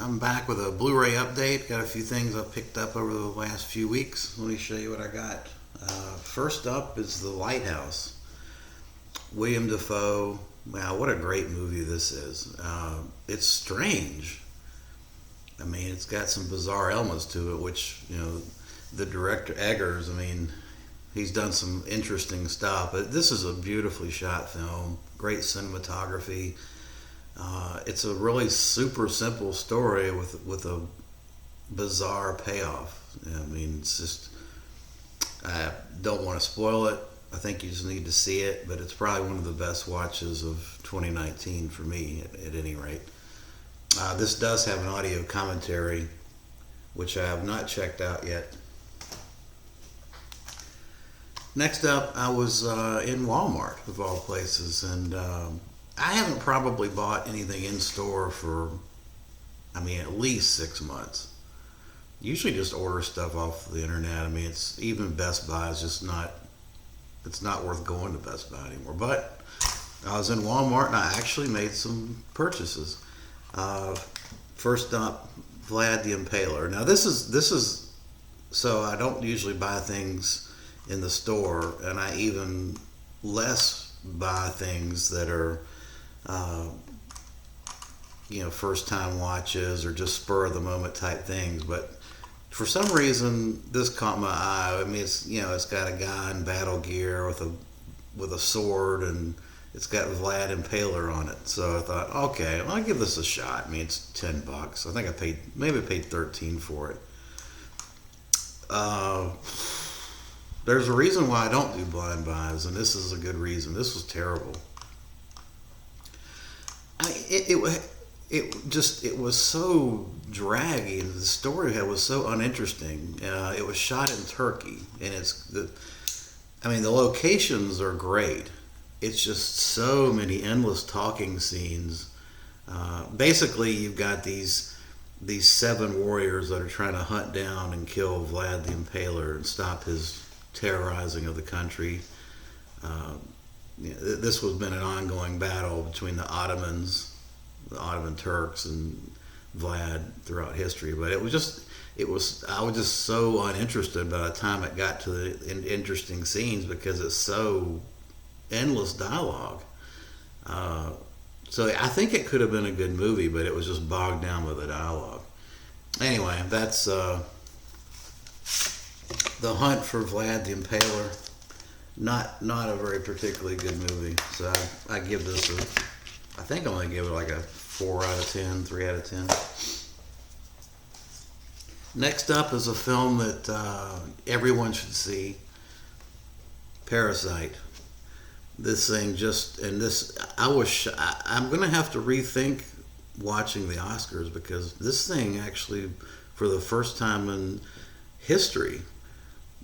I'm back with a Blu Ray update. Got a few things I've picked up over the last few weeks. Let me show you what I got. First up is The Lighthouse. William Dafoe. Wow, what a great movie this is. It's strange. I mean, it's got some bizarre elements to it, which, the director, Eggers, he's done some interesting stuff. But this is a beautifully shot film, great cinematography. It's a really super simple story with a bizarre payoff. It's just, I don't want to spoil it. I think you just need to see it, but it's probably one of the best watches of 2019 for me, at any rate. This does have an audio commentary, which I have not checked out yet. Next up, I was in Walmart, of all places, and I haven't probably bought anything in store for, at least 6 months. Usually just order stuff off the internet. It's even Best Buy is just not, it's not worth going to Best Buy anymore. But I was in Walmart and I actually made some purchases. First up, Vlad the Impaler. Now this is, so I don't usually buy things in the store, and I even less buy things that are first time watches or just spur of the moment type things. But for some reason this caught my eye. It's got a guy in battle gear with a sword, and it's got Vlad Impaler on it. So I thought, okay, well, I'll give this a shot. it's $10. I think I paid 13 for it. There's a reason why I don't do blind buys, and this is a good reason. This was terrible. It was so draggy, and the story was so uninteresting. It was shot in Turkey, and the locations are great. It's just so many endless talking scenes. Basically, you've got these 7 warriors that are trying to hunt down and kill Vlad the Impaler and stop his terrorizing of the country. This has been an ongoing battle between the Ottoman Turks, and Vlad throughout history. But I was just so uninterested by the time it got to the interesting scenes, because it's so endless dialogue. So I think it could have been a good movie, but it was just bogged down with the dialogue. Anyway, that's The Hunt for Vlad the Impaler. Not a very particularly good movie. So I give this I think I'm going to give it like a 4 out of 10, 3 out of 10. Next up is a film that everyone should see, Parasite. This thing I'm going to have to rethink watching the Oscars, because this thing actually, for the first time in history,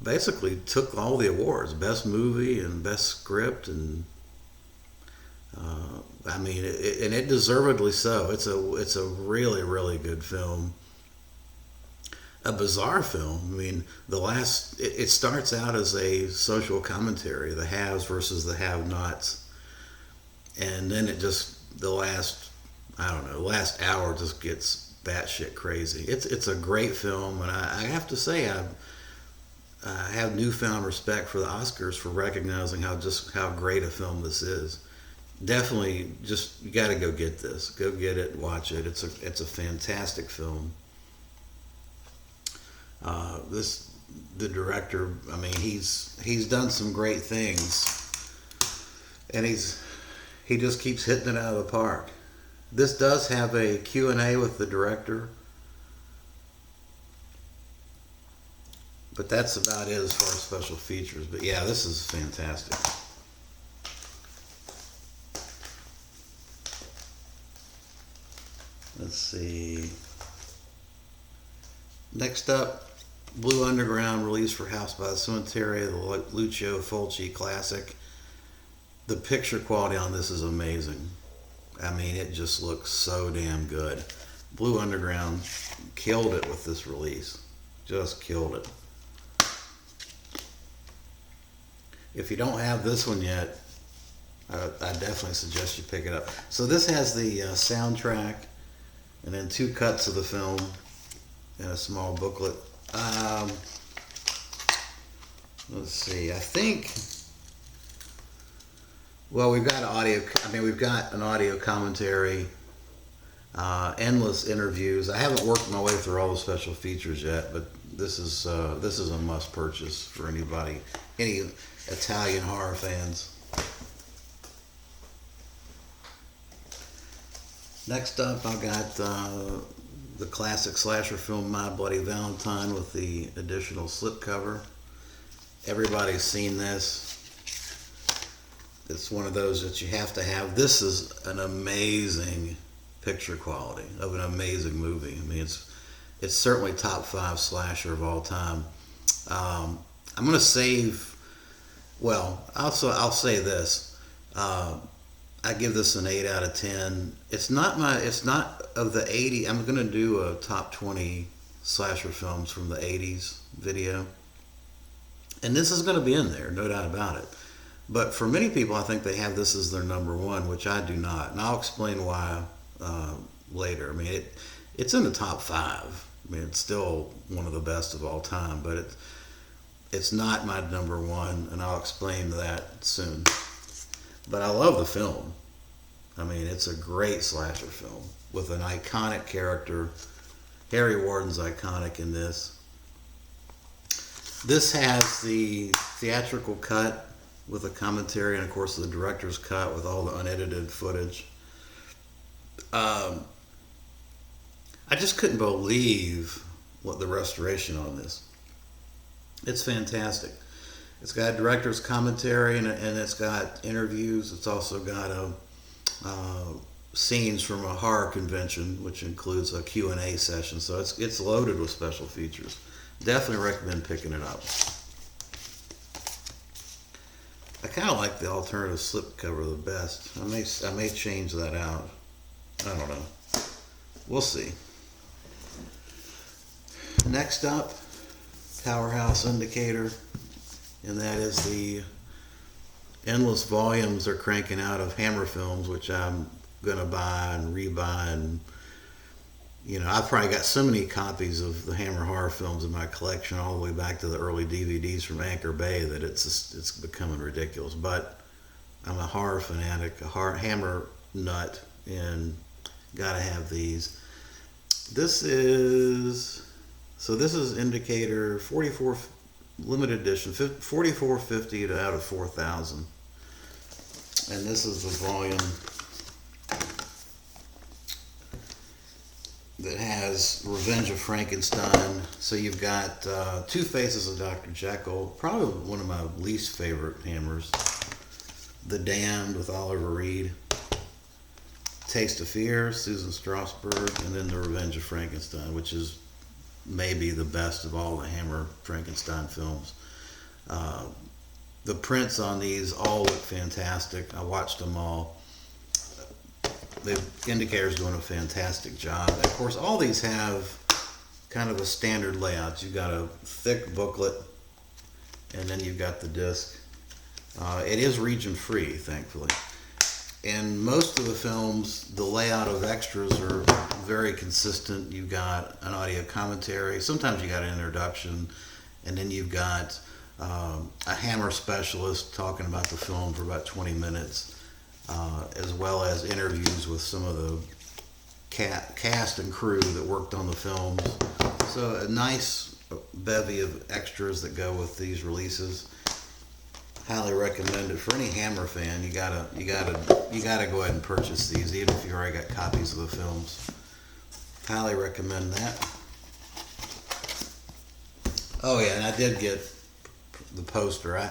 basically took all the awards, best movie and best script, and it deservedly so. It's a really, really good film. A bizarre film. It starts out as a social commentary, the haves versus the have-nots, and then the last hour just gets batshit crazy. It's a great film, and I have to say I have newfound respect for the Oscars for recognizing how great a film this is. Definitely, you got to go get this. Go get it, watch it. It's a fantastic film. The director, he's done some great things, and he just keeps hitting it out of the park. This does have a Q&A with the director, but that's about it as far as special features. But yeah, this is fantastic. Let's see. Next up, Blue Underground, released for House by the Cemetery, the Lucio Fulci classic. The picture quality on this is amazing. It just looks so damn good. Blue Underground killed it with this release. Just killed it. If you don't have this one yet, I definitely suggest you pick it up. So this has the soundtrack and then 2 cuts of the film in a small booklet. Let's see. I think. Well, we've got an audio commentary, endless interviews. I haven't worked my way through all the special features yet, but this is a must purchase for any Italian horror fans. Next up, I've got the classic slasher film My Bloody Valentine with the additional slipcover. Everybody's seen this. It's one of those that you have to have. This is an amazing picture quality of an amazing movie. I mean, it's certainly top 5 slasher of all time. I'm going to save. Well, I'll say this. I give this an 8 out of 10. It's not of the 80. I'm going to do a top 20 slasher films from the 80s video. And this is going to be in there, no doubt about it. But for many people, I think they have this as their number 1, which I do not. And I'll explain why later. I mean, it's in the top 5. I mean, it's still one of the best of all time, but it's not my number 1, and I'll explain that soon. But I love the film. I mean, it's a great slasher film with an iconic character. Harry Warden's iconic in this. This has the theatrical cut with a commentary, and of course the director's cut with all the unedited footage. I just couldn't believe what the restoration on this. It's fantastic. It's got director's commentary and it's got interviews. It's also got scenes from a horror convention, which includes a Q&A session. So it's loaded with special features. Definitely recommend picking it up. I kind of like the alternative slipcover the best. I may change that out. I don't know. We'll see. Next up, Powerhouse Indicator, and that is the endless volumes they're cranking out of Hammer films, which I'm gonna buy and rebuy, and I've probably got so many copies of the Hammer horror films in my collection, all the way back to the early DVDs from Anchor Bay, that it's becoming ridiculous. But I'm a horror fanatic, a Hammer nut, and gotta have these. This is Indicator 44 limited edition, 4450 out of 4,000, and this is the volume that has Revenge of Frankenstein. So you've got Two Faces of Dr. Jekyll, probably one of my least favorite Hammers. The Damned with Oliver Reed, Taste of Fear, Susan Strasberg, and then The Revenge of Frankenstein, which is maybe the best of all the Hammer Frankenstein films. The prints on these all look fantastic. I watched them all. The Indicator's doing a fantastic job. Of course, all these have kind of a standard layout. You've got a thick booklet, and then you've got the disc. It is region free, thankfully. In most of the films, the layout of extras are very consistent. You've got an audio commentary. Sometimes you got an introduction, and then you've got a Hammer specialist talking about the film for about 20 minutes. As well as interviews with some of the cast and crew that worked on the films. So a nice bevy of extras that go with these releases. Highly recommend it for any Hammer fan. You gotta go ahead and purchase these, even if you already got copies of the films. Highly recommend that. Oh yeah, and I did get the poster.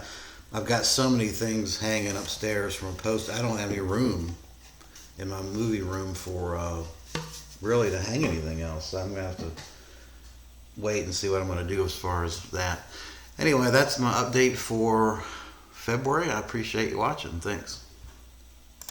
I've got so many things hanging upstairs from a poster. I don't have any room in my movie room for really to hang anything else. So I'm going to have to wait and see what I'm going to do as far as that. Anyway, that's my update for February. I appreciate you watching. Thanks.